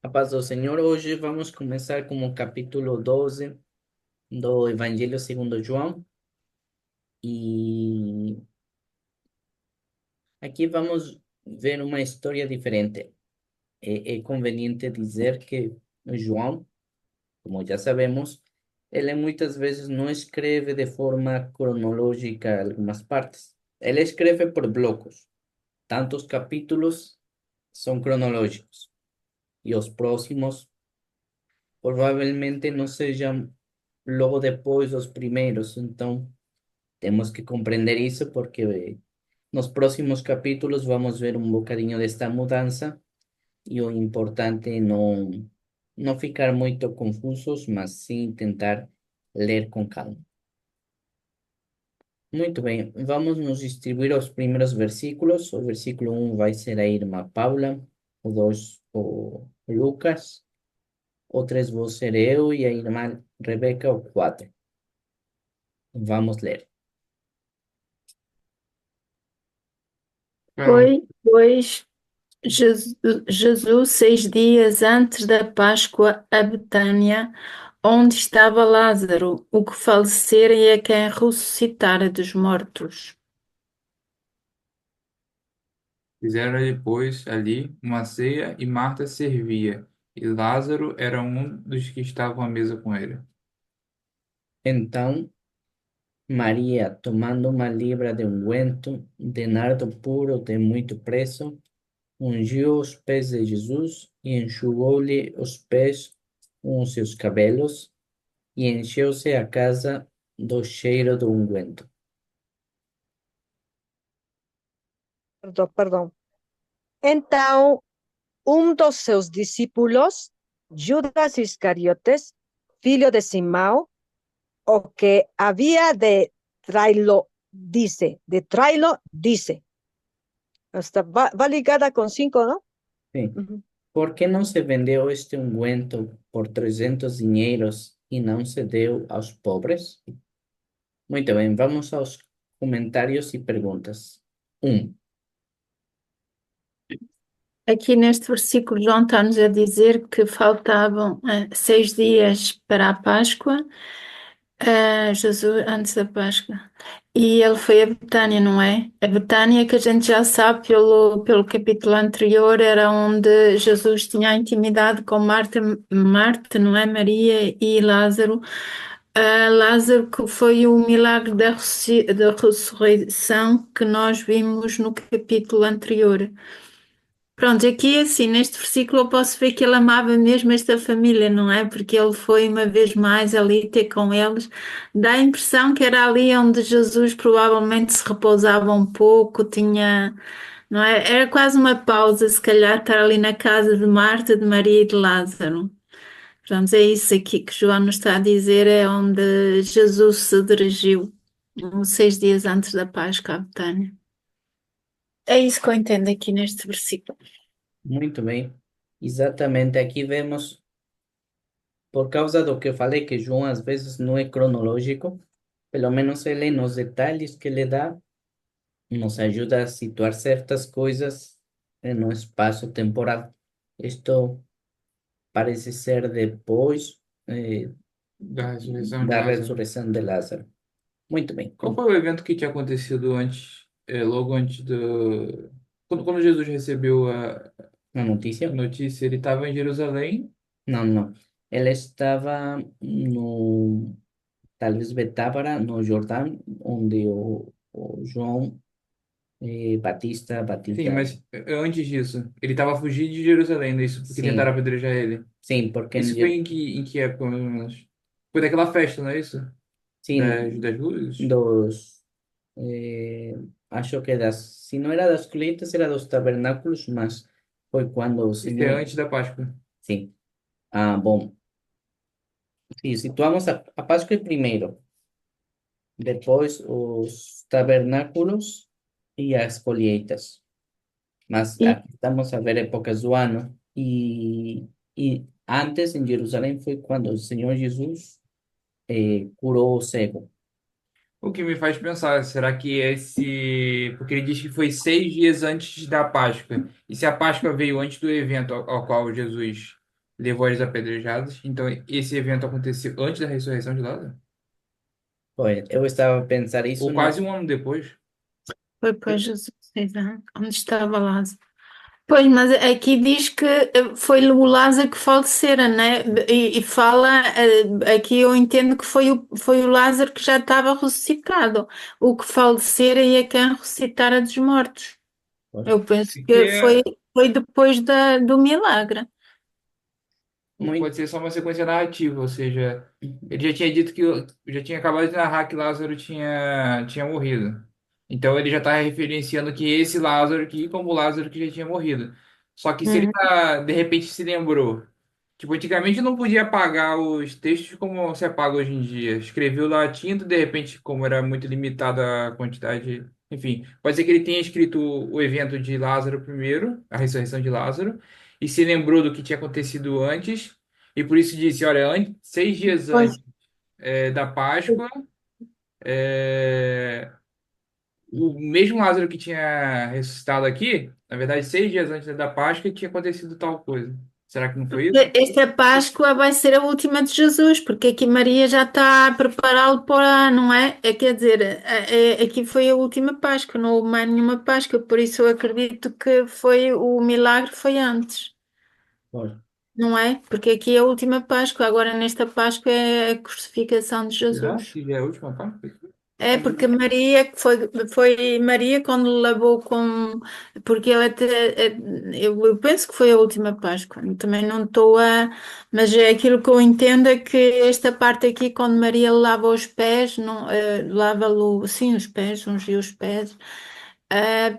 A paz do Senhor, hoje vamos começar com o capítulo 12 do Evangelho segundo João e aqui vamos ver uma história diferente. É conveniente dizer que João, como já sabemos, ele muitas vezes não escreve de forma cronológica algumas partes. Ele escreve por blocos. Tantos capítulos são cronológicos e os próximos provavelmente não sejam logo depois dos primeiros. Então, temos que compreender isso porque nos próximos capítulos vamos ver um bocadinho desta mudança e o importante é não ficar muito confusos, mas sim tentar ler com calma. Muito bem, vamos nos distribuir os primeiros versículos. O versículo 1 vai ser a irmã Paula, o 2 o Lucas, o 3 vou ser eu e a irmã Rebeca, o 4. Vamos ler. Vai. Foi, pois, Jesus 6 dias antes da Páscoa a Betânia, onde estava Lázaro, o que falecera e a quem ressuscitara dos mortos. Fizeram depois ali uma ceia e Marta servia, e Lázaro era um dos que estavam à mesa com ele. Então, Maria, tomando uma libra de unguento de nardo puro de muito preço, ungiu os pés de Jesus e enxugou-lhe os pés com os seus cabelos, e encheu-se a casa do cheiro do unguento. Perdão. Então, um dos seus discípulos, Judas Iscariotes, filho de Simão, o que havia de traí-lo, disse. Va ligada com 5, não? Sim. Uhum. ¿Por qué no se vendió este ungüento por 300 dinheiros e não se deu aos pobres? Muito bem, vamos aos comentários e perguntas. Aqui neste versículo, João está-nos a dizer que faltavam 6 dias para a Páscoa, Jesus antes da Páscoa. E ele foi a Betânia, não é? A Betânia, que a gente já sabe pelo capítulo anterior, era onde Jesus tinha a intimidade com Marta, não é? Maria e Lázaro. Lázaro, que foi o milagre da ressurreição que nós vimos no capítulo anterior. Pronto, aqui assim, neste versículo eu posso ver que ele amava mesmo esta família, não é? Porque ele foi uma vez mais ali ter com eles. Dá a impressão que era ali onde Jesus provavelmente se repousava um pouco, tinha, não é? Era quase uma pausa, se calhar, estar ali na casa de Marta, de Maria e de Lázaro. Pronto, é isso aqui que João nos está a dizer, é onde Jesus se dirigiu, uns 6 dias antes da Páscoa, a Betânia. É isso que eu entendo aqui neste versículo. Muito bem. Exatamente, aqui vemos, por causa do que eu falei, que João às vezes não é cronológico, pelo menos ele nos detalhes que ele dá, nos ajuda a situar certas coisas no espaço temporal. Isto parece ser depois Da ressurreição de da Lázaro. ressurreição de Lázaro. Muito bem. Qual foi o evento que tinha acontecido antes, logo antes do... Quando Jesus recebeu Uma a notícia? notícia, ele estava em Jerusalém. Não, não. Ele estava no, talvez Betábara, no Jordão, onde o João Batista Sim, batizava. mas antes disso, ele estava fugindo de Jerusalém, não é isso? Porque tentaram Sim, apedrejar ele. sim, porque Isso foi em que época, mais ou menos? Foi daquela festa, não é isso? sim, Das luzes? dos, eh, acho que se não era das colheitas, era dos tabernáculos, mas foi quando o Isso é Senhor, antes da Páscoa. sim. Ah, bom, sim, situamos a Páscoa primeiro, depois os tabernáculos e as colheitas. Mas E aqui estamos a ver épocas do ano e antes em Jerusalém foi quando o Senhor Jesus curou o cego. O que me faz pensar, será que esse... Porque ele diz que foi 6 dias antes da Páscoa. E se a Páscoa veio antes do evento ao qual Jesus levou eles apedrejados. Então, esse evento aconteceu antes da ressurreição de Lázaro? Pois, eu estava a pensar isso, Ou não. quase um ano depois? Foi para Jesus, exato, onde estava Lázaro. Pois, mas aqui diz que foi o Lázaro que falecera, né? E fala, aqui eu entendo que foi o Lázaro que já estava ressuscitado. O que falecera e é quem ressuscitara dos mortos. Pois, Eu penso que Porque foi depois do milagre. muito, pode ser só uma sequência narrativa, ou seja, ele já tinha dito que já tinha acabado de narrar que Lázaro tinha morrido. Então ele já está referenciando que esse Lázaro aqui como o Lázaro que já tinha morrido. Só que se ele Uhum. de repente se lembrou, tipo, antigamente não podia apagar os textos como se apaga hoje em dia. Escreveu lá tinta, de repente, como era muito limitada a quantidade, enfim, pode ser que ele tenha escrito o evento de Lázaro primeiro, a ressurreição de Lázaro, e se lembrou do que tinha acontecido antes, e por isso disse, olha, 6 dias Pois, antes da Páscoa, é, o mesmo Lázaro que tinha ressuscitado aqui, na verdade, 6 dias antes da Páscoa, tinha acontecido tal coisa. Será que não foi isso? esta Páscoa vai ser a última de Jesus, porque aqui Maria já está a prepará-lo para, não é? Quer dizer, aqui foi a última Páscoa, não houve mais nenhuma Páscoa, por isso eu acredito que foi o milagre foi antes, pois, não é? Porque aqui é a última Páscoa, agora nesta Páscoa é a crucificação de Será Jesus. que já é a última Páscoa? É porque Maria foi Maria quando lavou com porque ela eu penso que foi a última Páscoa. Também não estou a mas é aquilo que eu entendo é que esta parte aqui quando Maria lava os pés não lava sim os pés ungiu os pés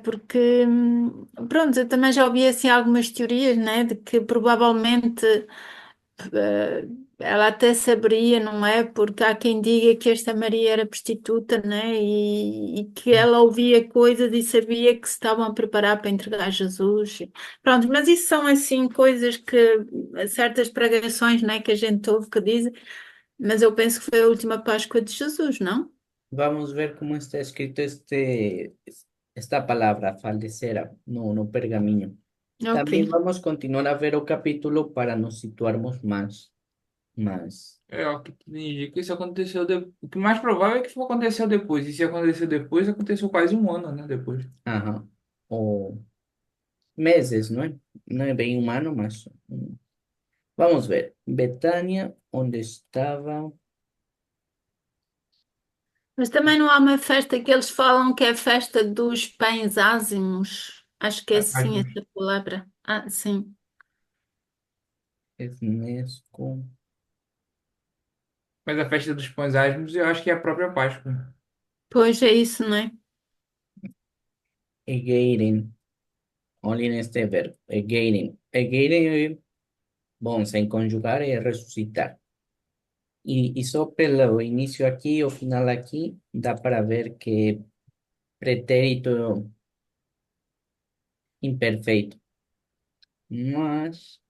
porque pronto eu também já ouvi assim algumas teorias né de que provavelmente eh, ela até saberia, não é? Porque há quem diga que esta Maria era prostituta, né? E que ela ouvia coisas e sabia que se estavam a preparar para entregar Jesus. Pronto, mas isso são assim coisas que certas pregações, né, que a gente ouve que dizem, mas eu penso que foi a última Páscoa de Jesus, não? vamos ver cómo está escrito esta palabra, fallecera, no pergamino. Ok. También vamos a continuar a ver el capítulo para nos situarmos más. É, o que tudo indica que isso aconteceu O que mais provável é que isso aconteceu depois. E se aconteceu depois, aconteceu quase um ano, né? Depois. Ajá. O meses, ¿no? No es bien humano, más. Vamos a ver. Betania, ¿dónde estaba? Mas também não há uma festa que eles falam que é a festa dos pães ázimos. Acho que é assim Asmos. essa palavra. Ah, sim. Esnesco. Mas a festa dos pães asmos eu acho que é a própria Páscoa. Pois é isso, não é? Egeiren. Only en este verbo. Egeiren. Egeiren, vamos a conjugar y resucitar. Y só pelo inicio aquí o final aquí, dá para ver que pretérito imperfeito. Mas,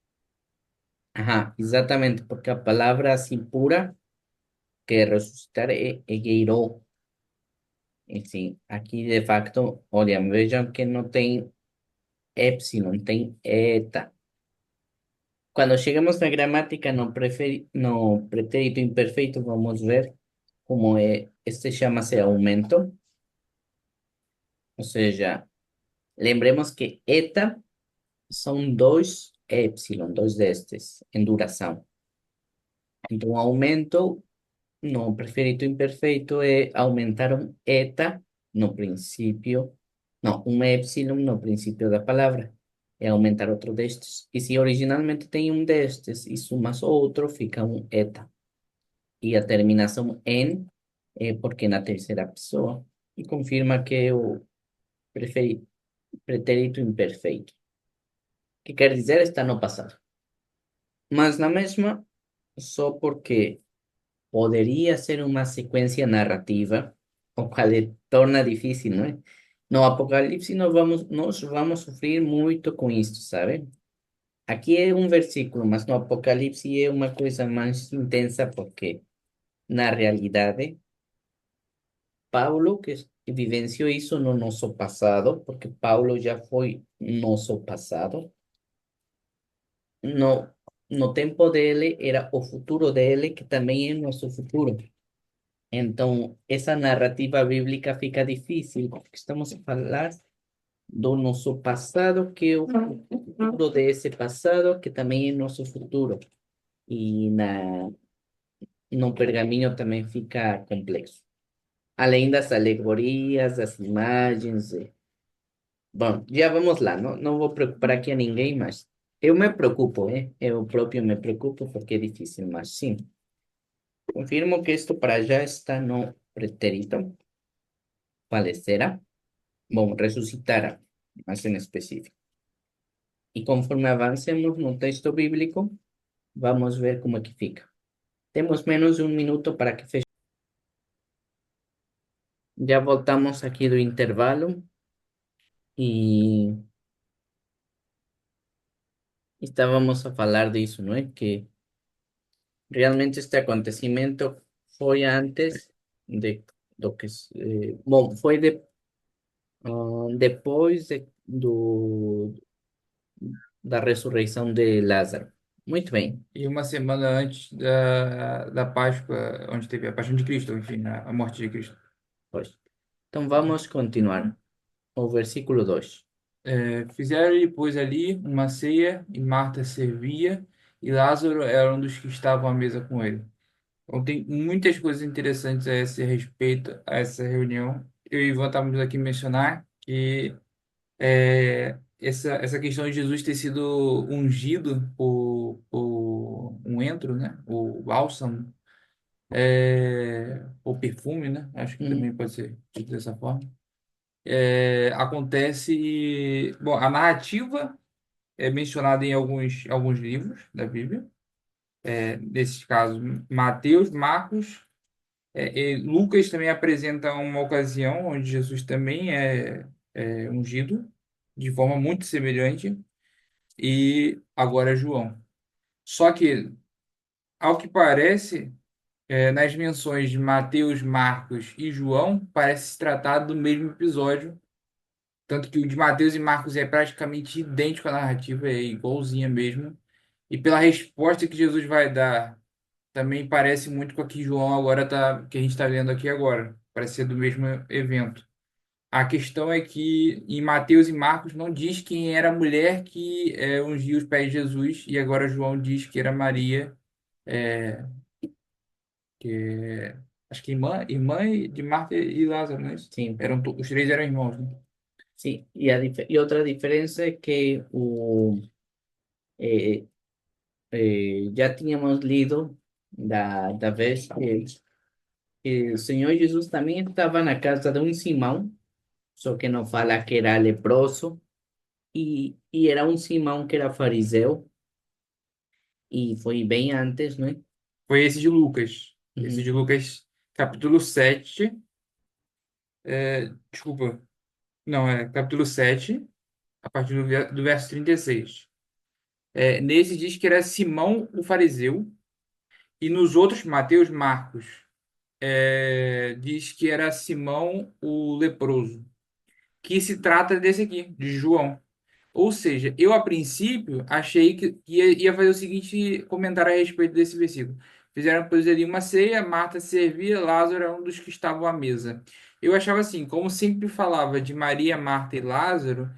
ajá, exatamente, porque a palavra assim pura, que é resucitar, é egeirou. E sim, aqui de facto, olha, vejam que não tem epsilon, tem eta. Quando chegamos na gramática, no pretérito imperfeito, vamos ver como é, este chama-se aumento, ou seja, lembremos que eta são dois epsilon, dois destes, em duração. Então, aumento no pretérito imperfeito é aumentar um eta no princípio, não, um epsilon no princípio da palavra. É aumentar outro destes. E se originalmente tem um destes e sumas outro, fica um eta. E a terminação en é porque na terceira pessoa. E confirma que é o pretérito imperfeito, que quer dizer está no passado. Mas na mesma, só porque poderia ser uma sequência narrativa, o qual torna difícil, não é? No Apocalipse nós vamos sofrer muito com isso, sabe? Aqui é um versículo, mas no Apocalipse é uma coisa mais intensa, porque na realidade, Paulo, que vivenciou isso no nosso passado, porque Paulo já foi nosso passado, no, no tempo dele era o futuro dele, que também é nosso futuro. Então, essa narrativa bíblica fica difícil, porque estamos a falar do nosso passado, que é o futuro desse passado, que também é nosso futuro. E no pergaminho também fica complexo. Além das alegorias, das imagens. Bom, já vamos lá, não vou preocupar aqui a ninguém, mas eu me preocupo, hein? Eu próprio me preocupo porque é difícil, mas sim. Confirmo que isto para já está no pretérito. Falecerá. Bom, resucitará, más en específico. Y conforme avancemos no texto bíblico, vamos a ver cómo é que fica. Temos menos de 1 minuto para que feche. Já voltamos aqui do intervalo e estávamos a falar disso, não é? Que realmente este acontecimento foi antes do que... bom, foi depois da ressurreição de Lázaro. Muito bem. E uma semana antes da Páscoa, onde teve a Paixão de Cristo, enfim, a morte de Cristo. Pois. Então vamos continuar. O versículo 2. Fizeram depois ali uma ceia, e Marta servia, e Lázaro era um dos que estavam à mesa com ele. Então tem muitas coisas interessantes a esse respeito, a essa reunião. Eu e Ivan estávamos aqui a mencionar que essa questão de Jesus ter sido ungido por um entro, né? O bálsamo, o perfume, né? Acho que também pode ser dito dessa forma. Acontece. Bom, a narrativa é mencionada em alguns livros da Bíblia. Nesses casos, Mateus, Marcos, e Lucas também apresenta uma ocasião onde Jesus também é ungido de forma muito semelhante, e agora João. Só que, ao que parece, nas menções de Mateus, Marcos e João, parece se tratar do mesmo episódio, tanto que o de Mateus e Marcos é praticamente idêntico à narrativa, é igualzinha mesmo. E pela resposta que Jesus vai dar, também parece muito com a que João agora que a gente está lendo aqui agora. Parece ser do mesmo evento. A questão é que em Mateus e Marcos não diz quem era a mulher que ungiu os pés de Jesus, e agora João diz que era Maria, é, que acho que irmã de Marta e Lázaro, não é isso? Sim, Os três eram irmãos, né? sim. E outra diferença é que eh, já tínhamos lido da vez que o Senhor Jesus também estava na casa de um Simão, só que não fala que era leproso, e era um Simão que era fariseu, e foi bem antes, né? Foi esse de Lucas. Esse de Uhum. Lucas, capítulo 7. Desculpa. Não, capítulo 7, a partir do verso 36. Nesse diz que era Simão o fariseu, e nos outros, Mateus, Marcos, diz que era Simão o leproso, que se trata desse aqui, de João. Ou seja, eu a princípio achei que ia fazer o seguinte comentário a respeito desse versículo. Fizeram, pois, ali uma ceia, Marta servia, Lázaro era um dos que estavam à mesa. Eu achava assim, como sempre falava de Maria, Marta e Lázaro,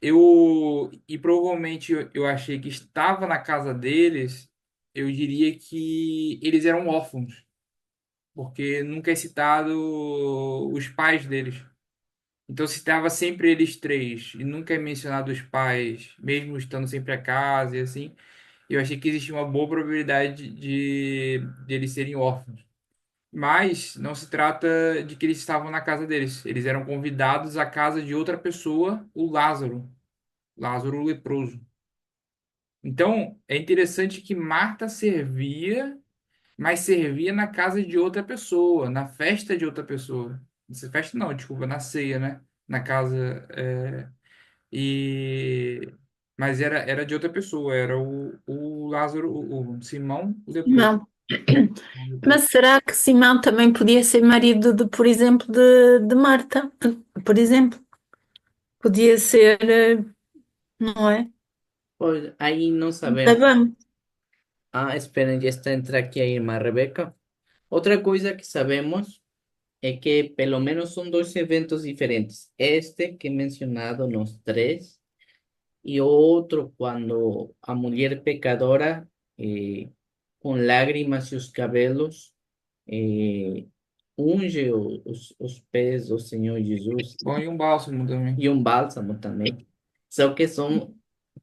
e provavelmente eu achei que estava na casa deles, eu diria que eles eram órfãos, porque nunca é citado os pais deles. Então citava sempre eles três, e nunca é mencionado os pais, mesmo estando sempre a casa e assim. Eu achei que existia uma boa probabilidade de eles serem órfãos. Mas não se trata de que eles estavam na casa deles. Eles eram convidados à casa de outra pessoa, o Lázaro. Lázaro o leproso. Então, é interessante que Marta servia, mas servia na casa de outra pessoa, na festa de outra pessoa. Nessa festa não, desculpa, na ceia, né? Na casa. E... Mas era de outra pessoa, era o Lázaro, o Simão, o leproso. Não. Mas será que Simão também podia ser marido de, por exemplo, de Marta? Por exemplo, podia ser, não é? Pois, aí não sabemos. Sabemos. Ah, esperen, ya está entra aquí a irmã Rebeca. Otra cosa que sabemos es que pelo menos son dos eventos diferentes. Este que he mencionado nos tres y otro cuando a mujer pecadora eh, con lágrimas sus cabelos eh, unge os pés do Senhor Jesus Bom, e um bálsamo também. e um bálsamo também. Só que são,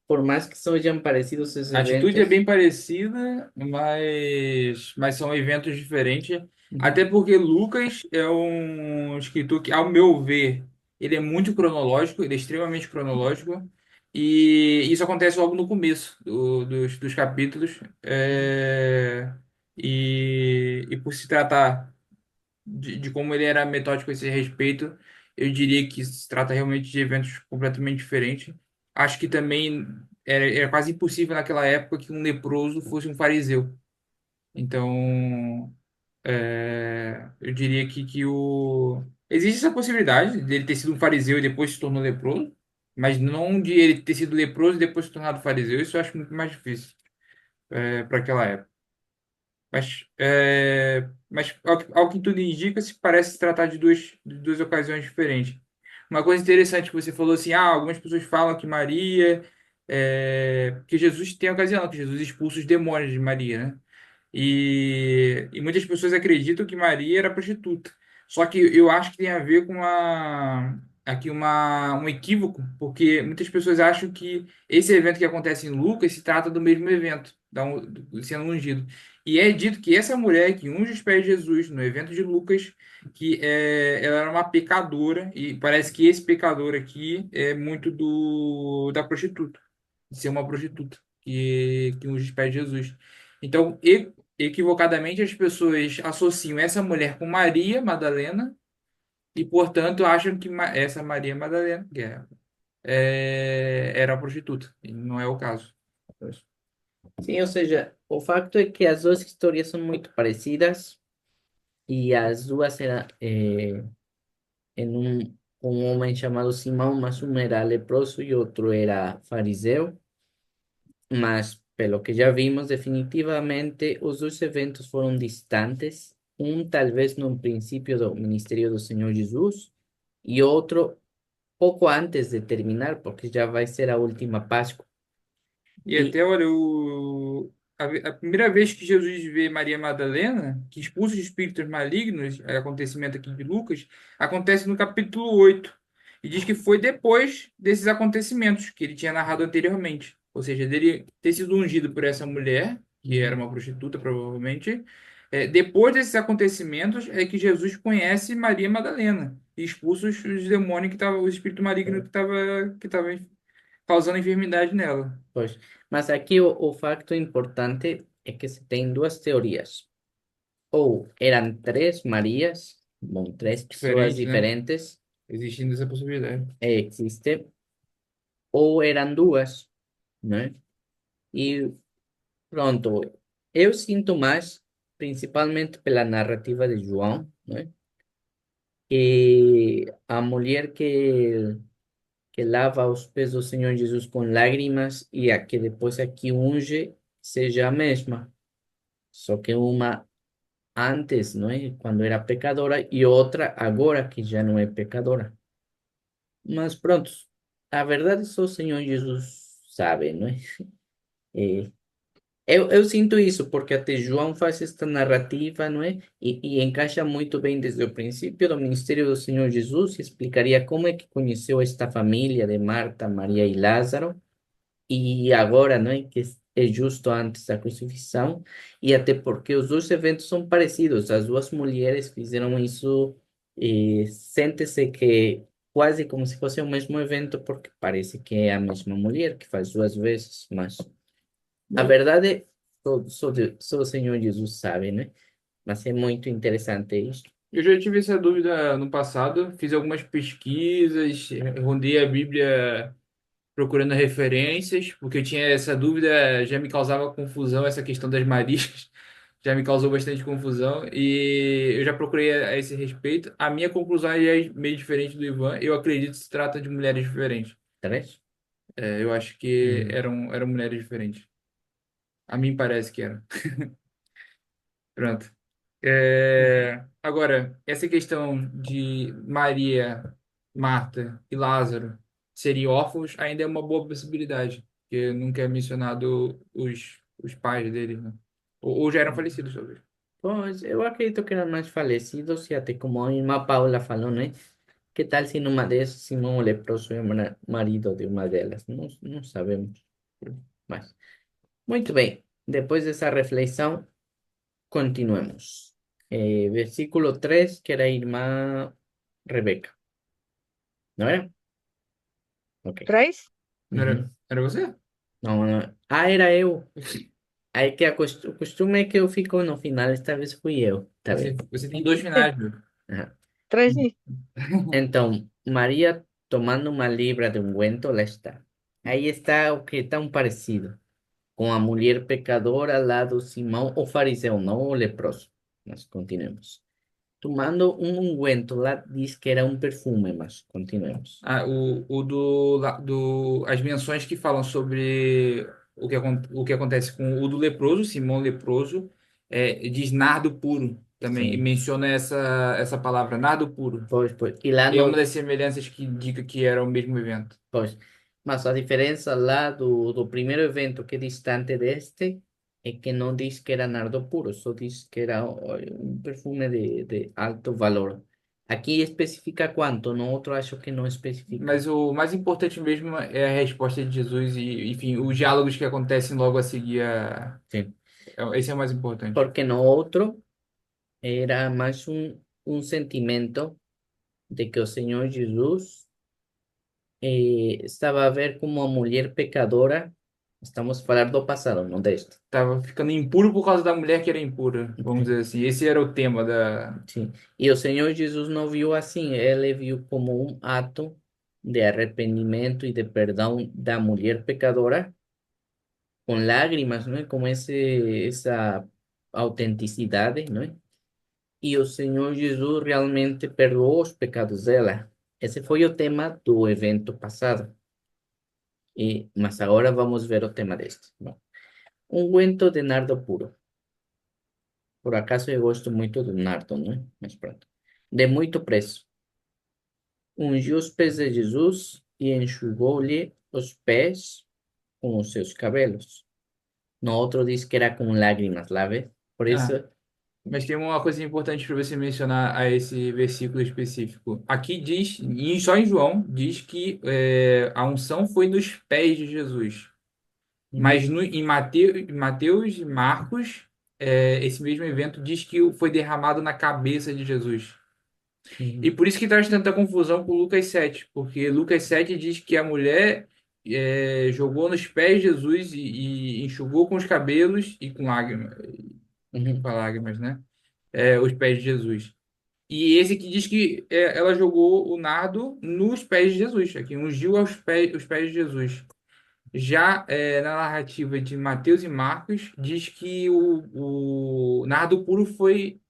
por mais que sejam parecidos esses A atitude é eventos, bem parecida, mas são eventos diferentes. Até uhum, porque Lucas é um escritor que, ao meu ver, ele é muito cronológico, ele é extremamente cronológico. E isso acontece logo no começo dos capítulos. E por se tratar de como ele era metódico a esse respeito, eu diria que se trata realmente de eventos completamente diferentes. Acho que também era quase impossível naquela época que um leproso fosse um fariseu. Então, eu diria que. Existe essa possibilidade dele ter sido um fariseu e depois se tornou leproso, mas não de ele ter sido leproso e depois se tornado fariseu. Isso eu acho muito mais difícil para aquela época. Mas ao que tudo indica, se parece se tratar de duas ocasiões diferentes. Uma coisa interessante que você falou assim, algumas pessoas falam que Maria, que Jesus tem ocasião, que Jesus expulsa os demônios de Maria, né? E muitas pessoas acreditam que Maria era prostituta. Só que eu acho que tem a ver com um equívoco, porque muitas pessoas acham que esse evento que acontece em Lucas se trata do mesmo evento, sendo ungido. E é dito que essa mulher que unge os pés de Jesus no evento de Lucas, ela era uma pecadora, e parece que esse pecador aqui é muito da prostituta, de ser uma prostituta que unge os pés de Jesus. Então, equivocadamente, as pessoas associam essa mulher com Maria Madalena e, portanto, acham que essa Maria Madalena era prostituta. E não é o caso. sim, ou seja, o facto é que as duas histórias são muito parecidas e as duas eram em um homem chamado Simão, mas um era leproso e outro era fariseu. Mas, pelo que já vimos, definitivamente os dois eventos foram distantes. Um, talvez, no princípio do ministério do Senhor Jesus, e outro pouco antes de terminar, porque já vai ser a última Páscoa. E E, até, olha, a primeira vez que Jesus vê Maria Madalena, que expulsa os espíritos malignos, acontecimento aqui de Lucas, acontece no capítulo 8. E diz que foi depois desses acontecimentos que ele tinha narrado anteriormente. Ou seja, dele ter sido ungido por essa mulher, que era uma prostituta, provavelmente. Depois desses acontecimentos é que Jesus conhece Maria Madalena e expulsa os demônios que estavam, o espírito maligno que estava causando enfermidade nela. pois, mas aqui o facto importante é que se tem duas teorias. Ou eram três Marias, bom, três pessoas Diferente, né? diferentes, Existindo essa possibilidade. existe, ou eram duas, né? E pronto, eu sinto mais, principalmente pela narrativa de João, né? Que a mulher que lava os pés do Senhor Jesus com lágrimas e a que depois aqui unge seja a mesma, só que uma antes, não é? Quando era pecadora e outra agora que já não é pecadora. Mas pronto, a verdade só o Senhor Jesus sabe, não é? Eh, eu sinto isso, porque até João faz esta narrativa, não é? E encaixa muito bem desde o princípio do ministério do Senhor Jesus, e explicaria como é que conheceu esta família de Marta, Maria e Lázaro, e agora, não é? Que é justo antes da crucifixão, e até porque os dois eventos são parecidos, as duas mulheres fizeram isso, e sente-se que quase como se fosse o mesmo evento, porque parece que é a mesma mulher que faz duas vezes, mas. A verdade, só o Senhor Jesus sabe, né? Mas é muito interessante isso. Eu já tive essa dúvida no passado, fiz algumas pesquisas, rondei a Bíblia procurando referências, porque eu tinha essa dúvida, já me causava confusão essa questão das Marias, já me causou bastante confusão, e eu já procurei a esse respeito. A minha conclusão é meio diferente do Ivan, eu acredito que se trata de mulheres diferentes. Três? Eu acho que Hum. eram mulheres diferentes. A mim parece que era. Pronto. Uhum. Agora, essa questão de Maria, Marta e Lázaro serem órfãos ainda é uma boa possibilidade, porque nunca é mencionado os pais deles, né? Ou já eram falecidos, talvez. Pois, eu acredito que eram mais falecidos e até como a irmã Paula falou, né? Que tal se numa dessas Simão o leproso é marido de uma delas? Não, não sabemos. Mas, muito bem. Depois dessa reflexão, continuemos. Versículo 3 que era a irmã Rebeca, ¿no era? Ok. Três? Não Uhum. era você? Não, não. Ah, era eu. Aí que o costume é que eu fico no final, esta vez fui eu. Tá bem. Você tem dois finais, meu. Ajá. Três dias. Então, María tomando uma libra de ungüento, lá está. Aí está o que é tão parecido com a mulher pecadora lá do Simão, o fariseu, não o leproso. Mas continuemos. Tomando um ungüento, lá diz que era um perfume, mas continuemos. Ah, as menções que falam sobre o que acontece com o do leproso, Simão leproso, diz nardo puro também, e Sim, menciona essa palavra, nardo puro. pois. E lá É uma no, das semelhanças que indica que era o mesmo evento. pois. Mas a diferença lá do primeiro evento que é distante deste é que não diz que era nardo puro, só diz que era um perfume de alto valor. Aqui especifica quanto, no outro acho que não especifica. Mas o mais importante mesmo é a resposta de Jesus e, enfim, os diálogos que acontecem logo a seguir. Sim. Esse é o mais importante. Porque no outro era mais um sentimento de que o Senhor Jesus estava a ver como a mulher pecadora, estamos a falar do passado, não deste. Tava ficando impuro por causa da mulher que era impura, vamos Sim. dizer assim. Esse era o tema da. Sim. E o Senhor Jesus não viu assim, ele viu como um ato de arrependimento e de perdão da mulher pecadora, com lágrimas, não é? Com essa autenticidade, não é? E o Senhor Jesus realmente perdoou os pecados dela. Esse foi o tema do evento passado. Mas agora vamos ver o tema deste. Bom, ungüento de nardo puro. Por acaso eu gosto muito do nardo, não é? Mas pronto. De muito preço. Ungiu os pés de Jesus e enxugou-lhe os pés com os seus cabelos. No outro diz que era com lágrimas, lá vê? Por isso, Ah, mas tem uma coisa importante para você mencionar a esse versículo específico. Aqui diz, só em João, diz que a unção foi nos pés de Jesus. uhum, Mas em Mateus e Marcos, esse mesmo evento diz que foi derramado na cabeça de Jesus. E uhum, por isso que traz tanta confusão com Lucas 7, porque Lucas 7 diz que a mulher jogou nos pés de Jesus e enxugou com os cabelos e com uhum, lágrimas, né? Os pés de Jesus. E esse que diz que ela jogou o nardo nos pés de Jesus, aqui ungiu os pés de Jesus. Já na narrativa de Mateus e Marcos, diz que o nardo puro foi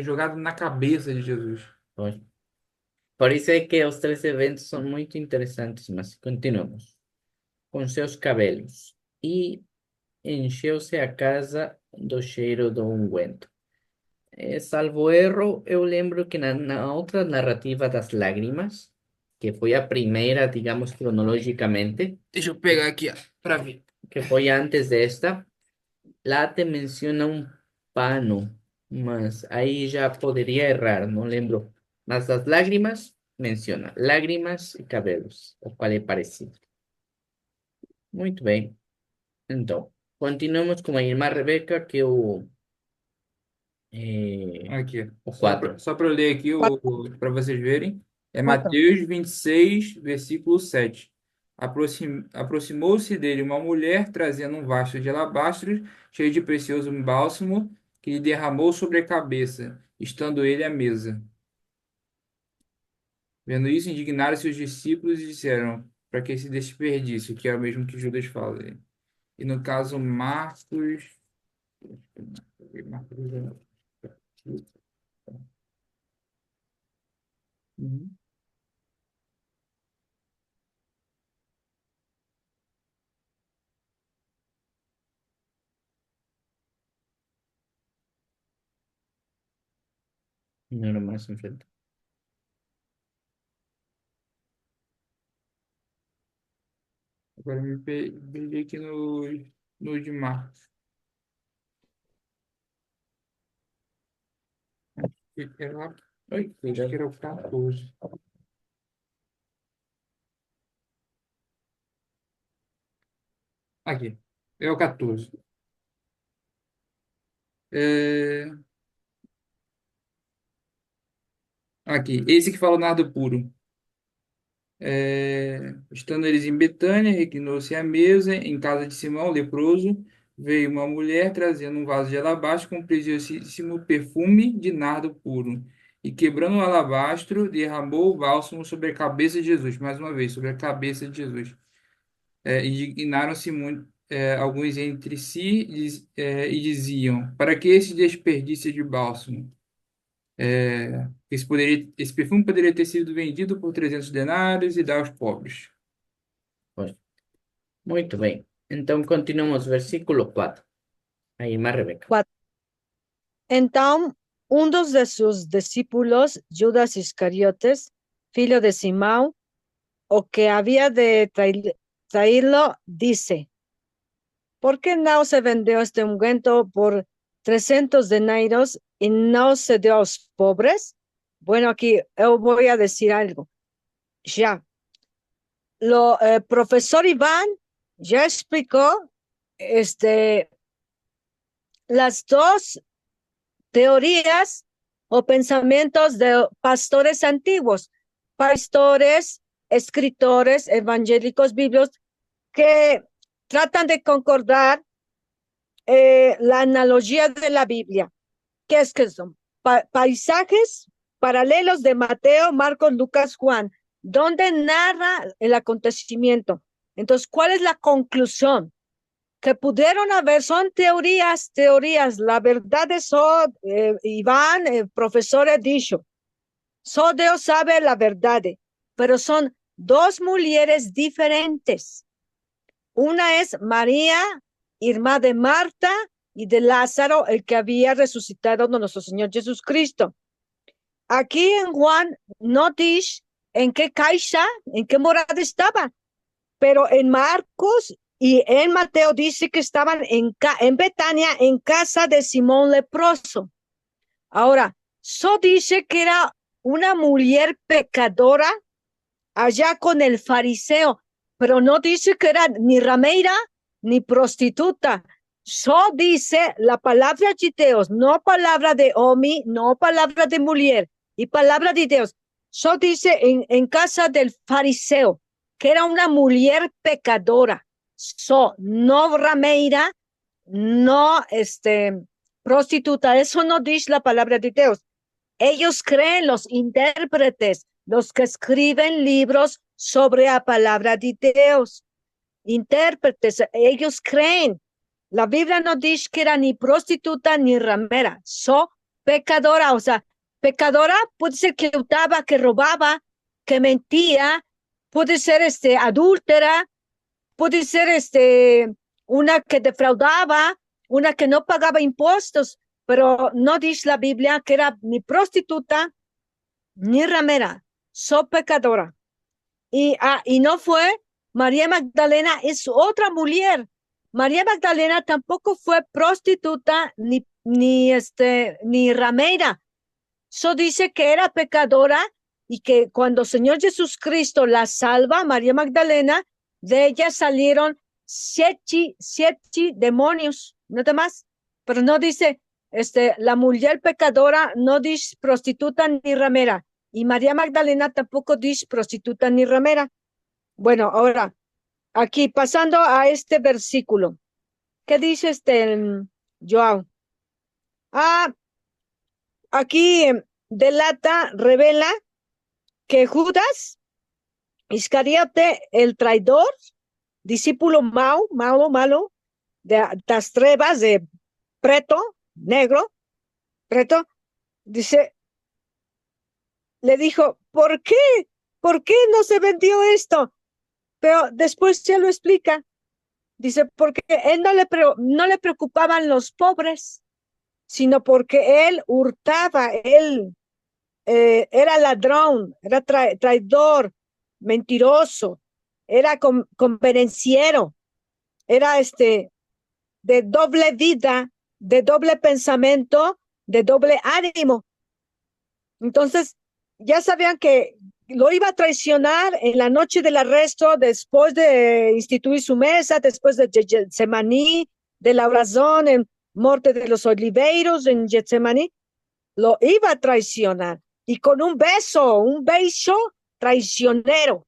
jogado na cabeça de Jesus. pois. Por isso é que os três eventos são muito interessantes, mas continuamos. Com seus cabelos. E encheu-se a casa do cheiro do unguento. Salvo erro, eu lembro que na outra narrativa das lágrimas, que foi a primeira, digamos, cronologicamente, Deixa eu pegar aqui, para ver. que foi antes desta, lá te menciona um pano, mas aí já poderia errar, não lembro. Mas as lágrimas menciona lágrimas e cabelos, o qual é parecido. Muito bem. Então, continuamos com a irmã Rebeca, que é eh, Aqui. o 4. Só para eu ler aqui Quatro. para vocês verem. É Quatro. Mateus 26, versículo 7. Aproximou-se dele uma mulher trazendo um vaso de alabastro cheio de precioso bálsamo que lhe derramou sobre a cabeça, estando ele à mesa. Vendo isso, indignaram-se os discípulos e disseram: para que esse desperdício, que é o mesmo que Judas fala. E no caso, Marcos. Uhum. No era más enfrente. Agora me perdi aqui no de Marcos. Era, ai, acho que era o 14. Aqui, é o 14. É, aqui, esse que fala o nardo puro. Estando eles em Betânia, reclinou-se à mesa, em casa de Simão, leproso, veio uma mulher trazendo um vaso de alabastro com preciosíssimo perfume de nardo puro. E quebrando o alabastro, derramou o bálsamo sobre a cabeça de Jesus. Mais uma vez, sobre a cabeça de Jesus. Indignaram-se muito, alguns entre si, e diziam: Para que esse desperdício de bálsamo? Esse perfume poderia ter sido vendido por 300 denários e dar aos pobres. Pues, muito bem. Então, continuamos, versículo 4. A irmã Rebeca. Então, um de sus discípulos, Judas Iscariotes, filho de Simão, o que había de traerlo, dice, ¿por qué no se vendió este ungüento por 300 denarios y no se dio a los pobres? Bueno, aquí yo voy a decir algo. Ya, profesor Iván ya explicó las dos teorías o pensamientos de pastores antiguos, pastores, escritores evangélicos bíblicos que tratan de concordar la analogía de la Biblia, que es que son paisajes paralelos de Mateo, Marcos, Lucas, Juan, donde narra el acontecimiento. Entonces, ¿cuál es la conclusión? Que pudieron haber, son teorías, la verdad es, Iván, el profesor ha dicho, solo Dios sabe la verdad, pero son dos mujeres diferentes. Una es María, hermana de Marta y de Lázaro, el que había resucitado de nuestro Señor Jesucristo. Aquí en Juan no dice en qué caixa, en qué morada estaba, pero en Marcos y en Mateo dice que estaban en Betania, en casa de Simón leproso. Ahora, dice que era una mujer pecadora allá con el fariseo, pero no dice que era ni rameira ni prostituta. Dice la palabra de Dios, no palabra de hombre, no palabra de mujer, y palabra de Dios. Dice en casa del fariseo, que era una mujer pecadora. No rameira, no prostituta. Eso no dice la palabra de Dios. Ellos creen, los intérpretes, los que escriben libros sobre la palabra de Dios. Intérpretes, ellos creen. La Biblia no dice que era ni prostituta ni ramera. Pecadora, o sea, pecadora puede ser que hurtaba, que robaba, que mentía, puede ser adúltera, puede ser una que defraudaba, una que no pagaba impuestos, pero no dice la Biblia que era ni prostituta ni ramera, pecadora. Y no fue María Magdalena, es otra mujer. María Magdalena tampoco fue prostituta ni ramera. Dice que era pecadora y que cuando el Señor Jesucristo la salva, María Magdalena, de ella salieron siete demonios, nada más. Pero no dice, la mujer pecadora no dice prostituta ni ramera. Y María Magdalena tampoco dice prostituta ni ramera. Bueno, ahora, aquí pasando a este versículo. ¿Qué dice Joao? Aquí revela que Judas Iscariote, el traidor, discípulo malo, de las trevas de preto, negro, preto, dice, le dijo, ¿por qué? ¿Por qué no se vendió esto? Pero después se lo explica. Dice, porque él no le preocupaban los pobres, sino porque él hurtaba, él era ladrón, era traidor, mentiroso, era convenenciero, era de doble vida, de doble pensamiento, de doble ánimo. Entonces, ya sabían que lo iba a traicionar en la noche del arresto, después de instituir su mesa, después de Getsemaní, de la oración en Monte de los Oliveiros en Getsemaní, lo iba a traicionar. Y con un beso traicionero,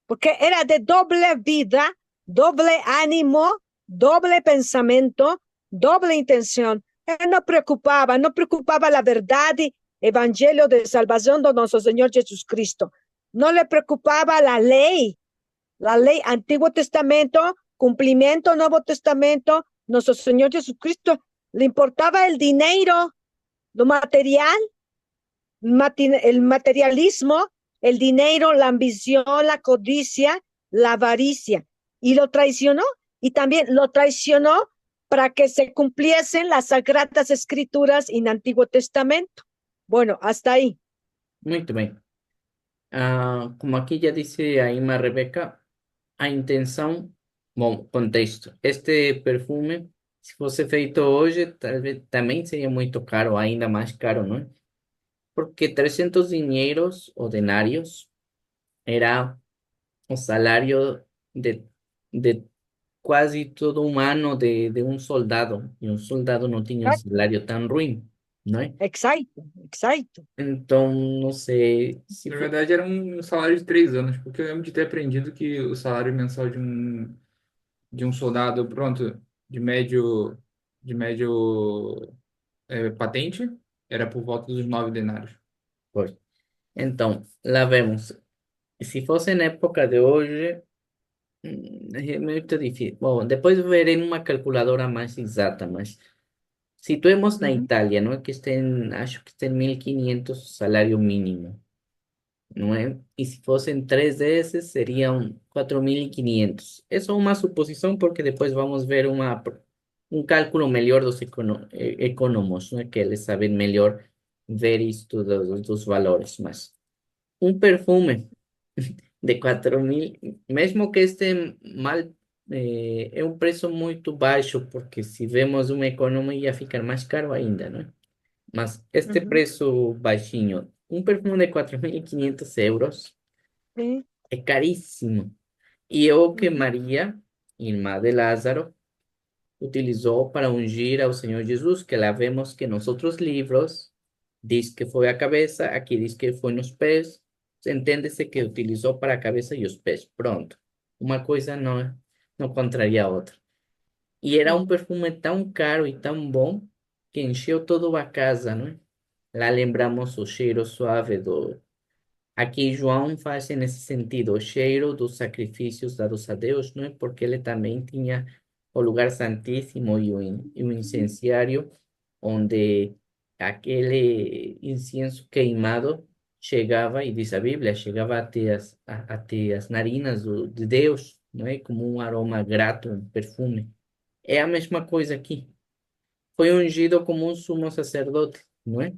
porque era de doble vida, doble ánimo, doble pensamiento, doble intención. Él no preocupaba la verdad y evangelio de salvación de nuestro Señor Jesucristo. No le preocupaba la ley Antiguo Testamento, cumplimiento Nuevo Testamento, nuestro Señor Jesucristo. Le importaba el dinero, lo material, el materialismo, el dinero, la ambición, la codicia, la avaricia. Y lo traicionó. Y también lo traicionó para que se cumpliesen las sagradas escrituras en Antiguo Testamento. Bueno, hasta ahí. Muito bem. Como aqui já disse a irmã Rebeca, a intenção, bom, contexto. Este perfume, se fosse feito hoje, talvez também seria muito caro, ainda mais caro, não é? Porque 300 dinheiros ou denários era o salário de quase todo um ano de um soldado, e um soldado não tinha um salário tão ruim, não é? Exacto, exacto. Então, não sei se Na for... verdade, era um salário de 3 anos, porque eu lembro de ter aprendido que o salário mensal de um soldado, pronto, de médio patente, era por volta dos 9 denários. Pois. Então, lá vemos. Se fosse na época de hoje, é muito difícil. Bom, depois verei uma calculadora mais exata, mas situemos na Itália, não é? Que tem, acho que tem 1.500 salário mínimo, não é? E se fossem três desses, seriam 4.500. É só uma suposição, porque depois vamos ver um cálculo melhor dos economos, não é? Que eles sabem melhor ver isto dos valores, mas um perfume de 4.000, mesmo que este mal, é um preço muito baixo, porque se vemos uma economia ia ficar mais caro ainda, não é? Mas este preço baixinho, um perfume de 4.500 euros, Sí. é caríssimo. E é o que Maria, irmã de Lázaro, utilizou para ungir ao Senhor Jesus, que lá vemos que nos outros livros diz que foi a cabeça, aqui diz que foi nos pés, entende-se que utilizou para a cabeça e os pés. Pronto. Uma coisa não contraria a outra. E era um perfume tão caro e tão bom que encheu toda a casa, não é? Lá lembramos o cheiro suave do... Aqui João faz nesse sentido, o cheiro dos sacrifícios dados a Deus, não é? Porque ele também tinha o lugar santíssimo e o incenciário, onde aquele incienso queimado chegava, e diz a Bíblia, chegava até as narinas de Deus, não é? Como um aroma grato, um perfume. É a mesma coisa aqui. Foi ungido como um sumo sacerdote, não é?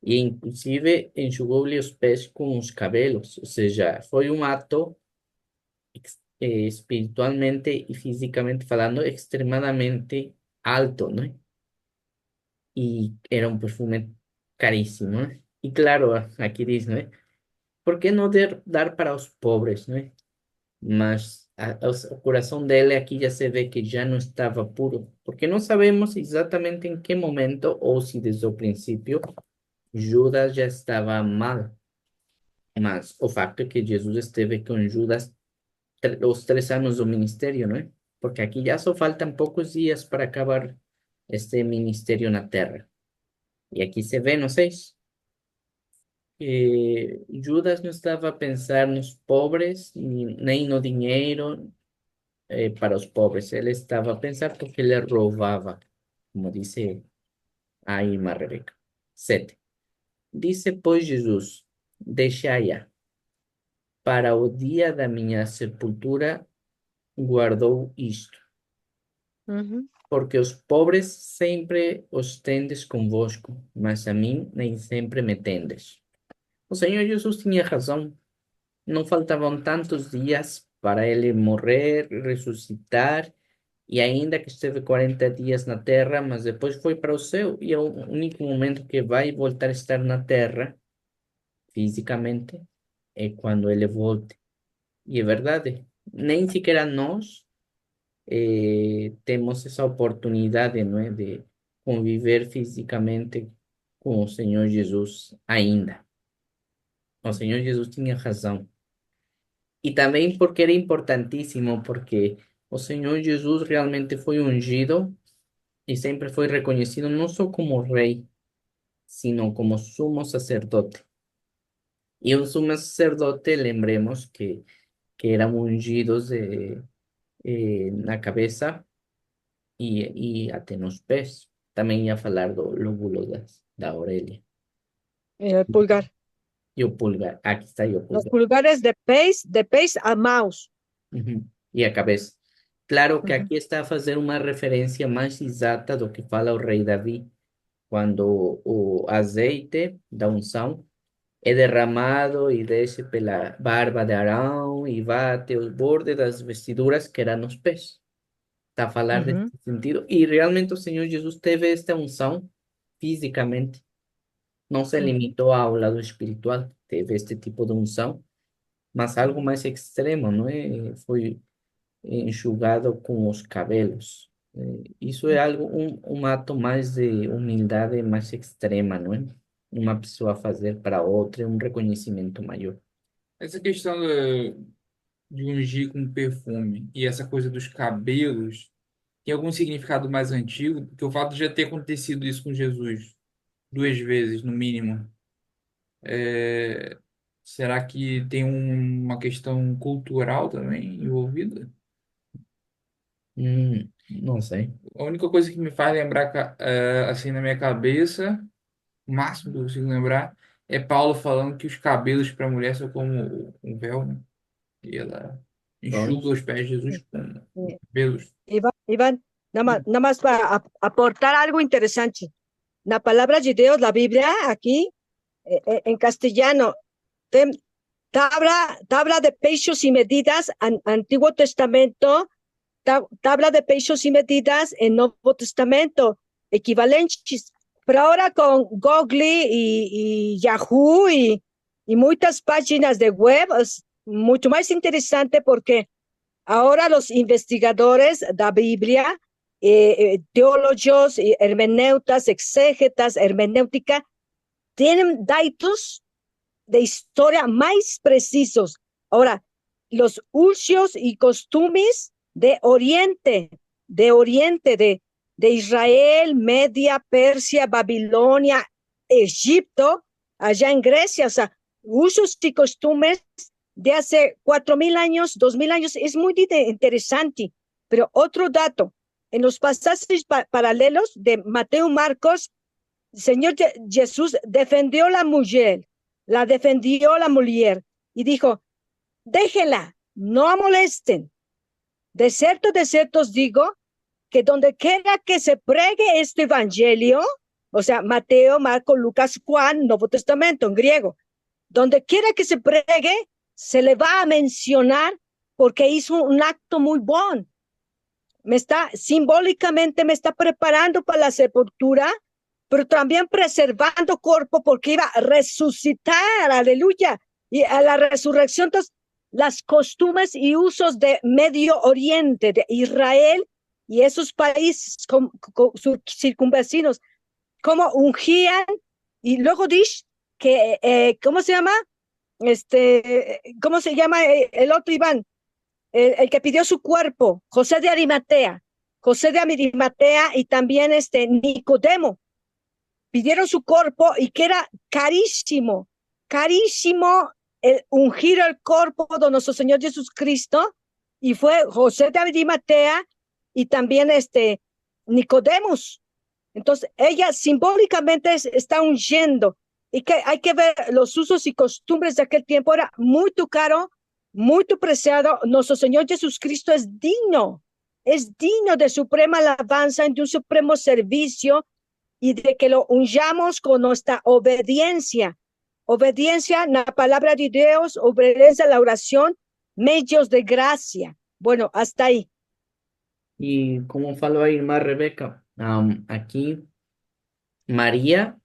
E inclusive enxugou-lhe os pés com os cabelos, ou seja, foi um ato espiritualmente e fisicamente falando extremadamente alto, não é? Y era un perfume carísimo, ¿no? Y claro, aquí dice, ¿no? ¿Por qué no dar para los pobres, ¿no? Mas o corazón de él aquí ya se ve que ya no estaba puro, porque no sabemos exactamente en qué momento o si desde el principio Judas ya estaba mal. Mas o facto es que Jesús esteve con Judas los 3 años del ministerio, ¿no? Porque aquí ya solo faltan pocos días para acabar este ministerio en la tierra. Y aquí se ve, no sé, Judas não estava a pensar nos pobres, nem no dinheiro para os pobres. Ele estava a pensar porque ele roubava, como disse a irmã Rebeca. 7. Disse, pois, Jesus, deixai-a. Para o dia da minha sepultura guardou isto. Porque os pobres sempre os tendes convosco, mas a mim nem sempre me tendes. O Senhor Jesus tinha razão. Não faltavam tantos dias para ele morrer, ressuscitar, e ainda que esteve 40 dias na terra, mas depois foi para o céu, e é o único momento que vai voltar a estar na terra, fisicamente, é quando ele volte. E é verdade, nem sequer nós temos essa oportunidade, não é, de conviver fisicamente com o Senhor Jesus ainda. O Senhor Jesus tinha razão. E também porque era importantíssimo, porque o Senhor Jesus realmente foi ungido e sempre foi reconhecido não só como rei, sino como sumo sacerdote. E un sumo sacerdote, lembremos que eran ungidos na cabeça e até nos pés. Também ia falar do lóbulo da orelha. El pulgar. E o pulgar, aqui está aí o Los pulgar. pulgares de pez a mouse. Uhum. E a cabeça. Claro que Ujú. aqui está a fazer uma referência mais exata do que fala o rei Davi, quando o azeite da unção é derramado e desce pela barba de Arão e bate os bordes das vestiduras que eram nos pés. Está a falar desse Ujú, sentido. E realmente o Senhor Jesus teve esta unção fisicamente. Não se ujú. limitou ao lado espiritual. Teve este tipo de unção, mas algo mais extremo, não é? Foi enxugado com os cabelos. Isso é algo, um ato mais de humildade mais extrema, não é? Uma pessoa fazer para outra, um reconhecimento maior. Essa questão de ungir com perfume e essa coisa dos cabelos tem algum significado mais antigo? Porque o fato de já ter acontecido isso com Jesus duas vezes, no mínimo, é, será que tem uma questão cultural também envolvida? Não sei. A única coisa que me faz lembrar, assim, na minha cabeça, o máximo que eu consigo lembrar, é Paulo falando que os cabelos para a mulher são como um véu, né? E ela enxuga Pois, os pés de Jesus com Eh, cabelos. Iván, nada más para aportar algo interesante. La palabra de Dios, la Biblia, aquí, en castellano, tem- tabla de pechos y medidas, Antiguo Testamento, tabla de pechos y medidas en Nuevo Testamento, equivalentes. Pero ahora con Google y Yahoo y muchas páginas de web es mucho más interesante porque ahora los investigadores de la Biblia, teólogos, hermeneutas, exégetas, hermenéutica, tienen datos de historia más precisos. Ahora, los usos y costumbres de Israel, Media, Persia, Babilonia, Egipto, allá en Grecia, o sea, usos y costumbres de hace 4.000 años, 2.000 años, es muy interesante. Pero otro dato, en los pasajes paralelos de Mateo y Marcos, el Señor Jesús defendió la defendió la mujer y dijo, déjela, no molesten. De cierto os digo que donde quiera que se pregue este evangelio, o sea, Mateo, Marcos, Lucas, Juan, Nuevo Testamento en griego, donde quiera que se pregue, se le va a mencionar porque hizo un acto muy bueno. Simbólicamente me está preparando para la sepultura, pero también preservando cuerpo porque iba a resucitar, aleluya, y a la resurrección. Entonces, las costumbres y usos de Medio Oriente, de Israel y esos países circunvecinos, como ungían, y luego dice que, ¿cómo se llama? ¿Cómo se llama el otro Iván? El que pidió su cuerpo, José de Arimatea y también Nicodemo, pidieron su cuerpo y que era carísimo, carísimo el ungir el cuerpo de nuestro Señor Jesucristo, y fue José de Arimatea y también Nicodemus. Entonces, ella simbólicamente está ungiendo, y que hay que ver los usos y costumbres de aquel tiempo, era muy caro, muy preciado. Nuestro Señor Jesucristo es digno de suprema alabanza, de un supremo servicio, y de que lo unjamos con nuestra obediencia. obediencia na palabra de Deus, obediencia a la oración, medios de gracia. Bueno, hasta ahí. E como falou a irmã Rebeca, aqui Maria,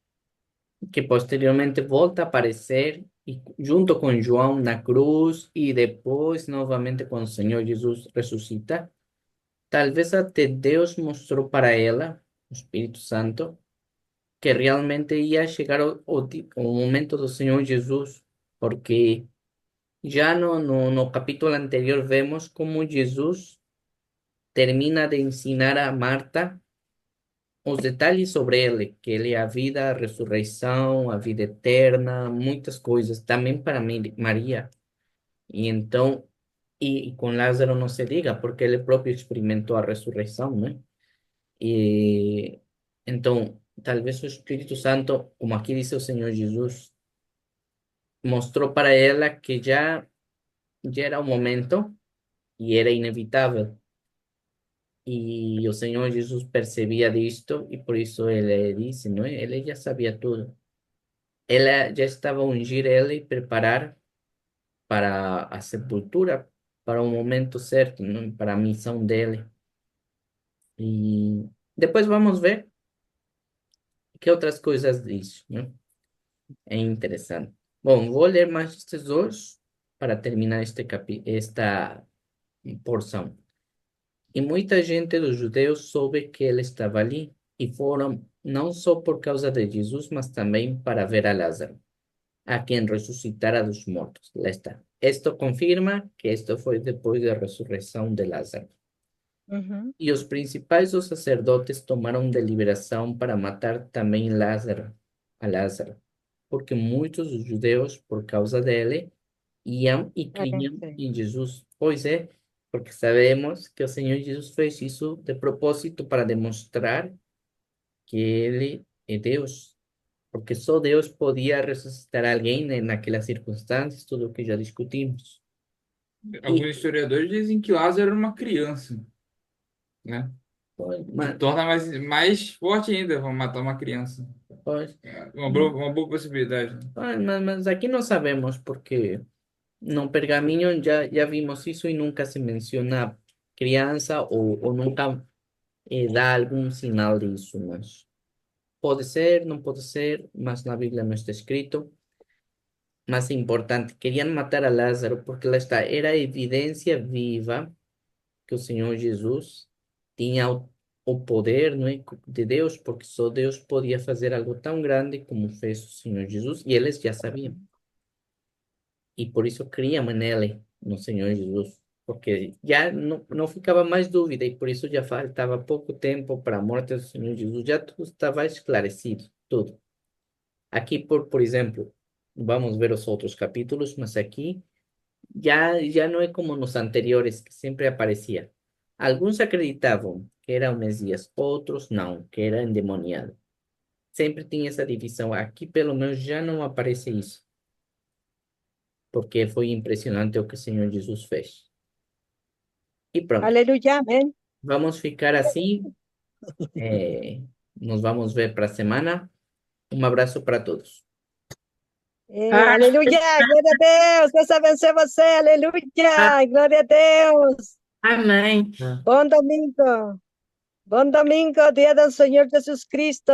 que posteriormente volta a aparecer e junto com João na cruz e depois novamente quando o Senhor Jesus ressuscita, talvez até Deus mostrou para ela, o Espírito Santo, que realmente ia chegar o momento do Senhor Jesus, porque já no capítulo anterior vemos como Jesus termina de ensinar a Marta os detalhes sobre ele, que ele é a vida, a ressurreição, a vida eterna, muitas coisas, também para Maria. E então, e com Lázaro não se diga, porque ele próprio experimentou a ressurreição, né? E então, talvez o Espírito Santo, como aqui diz o Senhor Jesus, mostrou para ela que já era o momento e era inevitável. E o Senhor Jesus percebia disto e por isso ele disse, não é? Ele já sabia tudo. Ela já estava a ungir ele e preparar para a sepultura, para o momento certo, não é? Para a missão dele. E depois vamos ver que outras coisas diz, né? É interessante. Bom, vou ler mais estes dois para terminar esta porção. E muita gente dos judeus soube que ele estava ali e foram não só por causa de Jesus, mas também para ver a Lázaro, a quem ressuscitara dos mortos. Lá está. Esto confirma que esto foi depois da ressurreição de Lázaro. E os principais dos sacerdotes tomaram deliberação para matar também a Lázaro, porque muitos dos judeus, por causa dele, iam e criam em Jesus. Pois é, porque sabemos que o Senhor Jesus fez isso de propósito para demonstrar que ele é Deus, porque só Deus podia ressuscitar alguém naquelas circunstâncias, tudo o que já discutimos. Alguns historiadores dizem que Lázaro era uma criança, né? Mas, Torna mais forte ainda, vamos matar uma criança. pois, Uma boa possibilidade. mas aqui não sabemos, porque no pergaminho já vimos isso e nunca se menciona criança ou nunca dá algum sinal disso, mas pode ser, não pode ser, mas na Bíblia não está escrito. Mas é importante, queriam matar a Lázaro porque lá está, era a evidência viva que o Senhor Jesus tinha o poder, não é, de Deus, porque só Deus podia fazer algo tão grande como fez o Senhor Jesus, e eles já sabiam. E por isso criam nele, no Senhor Jesus, porque já não ficava mais dúvida, e por isso já faltava pouco tempo para a morte do Senhor Jesus, já tudo estava esclarecido, tudo. Aqui, por exemplo, vamos ver os outros capítulos, mas aqui já não é como nos anteriores, que sempre aparecia. Alguns acreditavam que era o Messias, outros não, que era endemoniado. Sempre tinha essa divisão. Aqui, pelo menos, já não aparece isso, porque foi impressionante o que o Senhor Jesus fez. E pronto, Aleluya, amén. vamos ficar assim. Nos vamos ver para a semana. Um abraço para todos. Aleluya, glória a Deus. Deus abençoe você, aleluya, glória a Deus. Amém. Bom domingo, dia do Senhor Jesus Cristo.